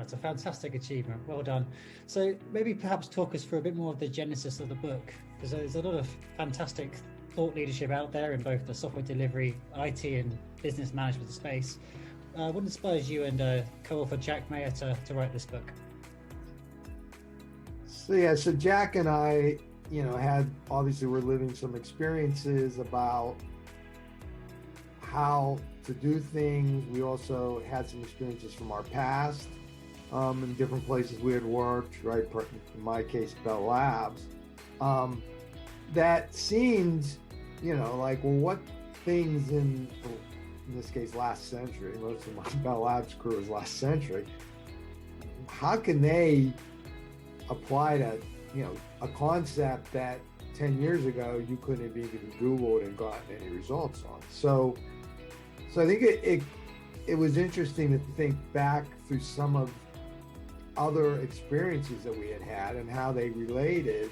That's a fantastic achievement. Well done. So maybe perhaps talk us through a bit more of the genesis of the book, because there's a lot of fantastic thought leadership out there in both the software delivery, IT, and business management space. What inspires you and co-author Jack Mayer to write this book? So Jack and I, obviously we're living some experiences about how to do things. We also had some experiences from our past in different places we had worked, right? In my case, Bell Labs. That seemed, like, well, what things in this case, last century, most of my Bell Labs crew is last century, how can they apply to, a concept that 10 years ago you couldn't have even Googled and gotten any results on. So I think it was interesting to think back through some of other experiences that we had and how they related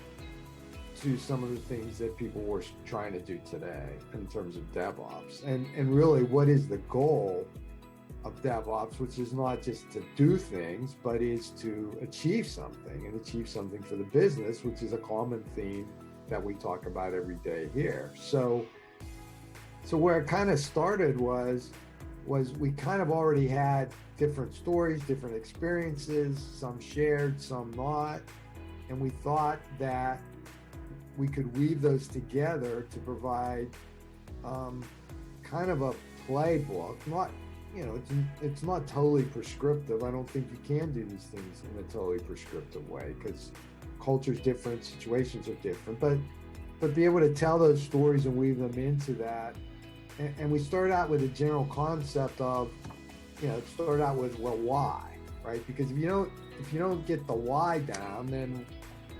to some of the things that people were trying to do today in terms of DevOps. And really, what is the goal of DevOps, which is not just to do things, but is to achieve something and achieve something for the business, which is a common theme that we talk about every day here. So where it kind of started was we kind of already had different stories, different experiences, some shared, some not. And we thought that we could weave those together to provide kind of a playbook. Not, it's not totally prescriptive. I don't think you can do these things in a totally prescriptive way because culture's different, situations are different, but be able to tell those stories and weave them into that. And we started out with a general concept of, it started out with, well, why, right? Because if you don't get the why down, then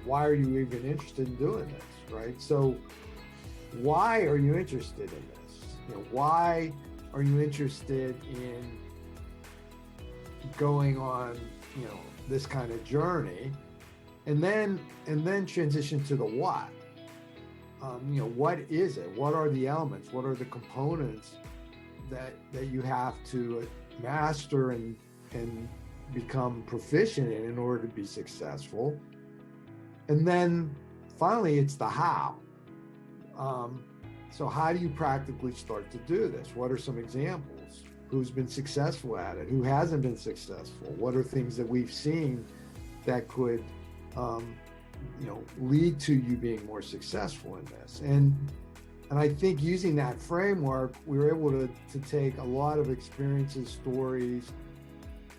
why are you even interested in doing this, right? So why are you interested in this? Why are you interested in going on, this kind of journey? And then transition to the what. What is it? What are the elements? What are the components that you have to master and become proficient in order to be successful? And then finally, it's the how. So how do you practically start to do this? What are some examples? Who's been successful at it? Who hasn't been successful? What are things that we've seen that could lead to you being more successful in this? And I think using that framework, we were able to take a lot of experiences, stories,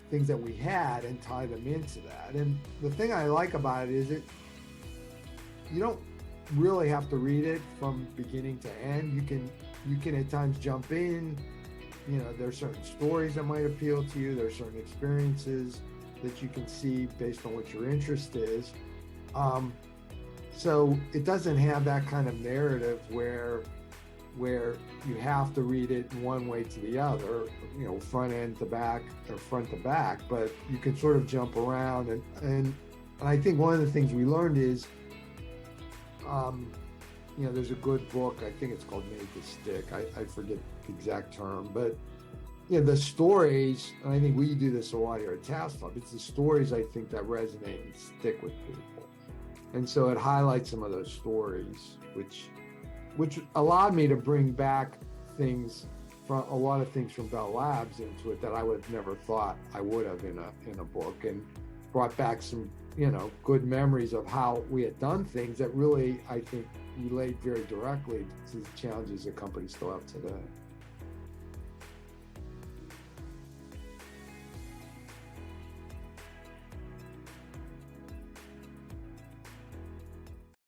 things that we had and tie them into that. And the thing I like about it is you don't really have to read it from beginning to end. You can at times jump in. There are certain stories that might appeal to you. There are certain experiences that you can see based on what your interest is. So it doesn't have that kind of narrative where you have to read it one way to the other, front end to back or front to back, but you can sort of jump around. And I think one of the things we learned is, there's a good book, I think it's called Made to Stick. I forget the exact term, but the stories, and I think we do this a lot here at Task Club, it's the stories I think that resonate and stick with people. And so it highlights some of those stories, which allowed me to bring back a lot of things from Bell Labs into it that I would have never thought I would have in a book, and brought back some, good memories of how we had done things that really, I think, relate very directly to the challenges that companies still have today.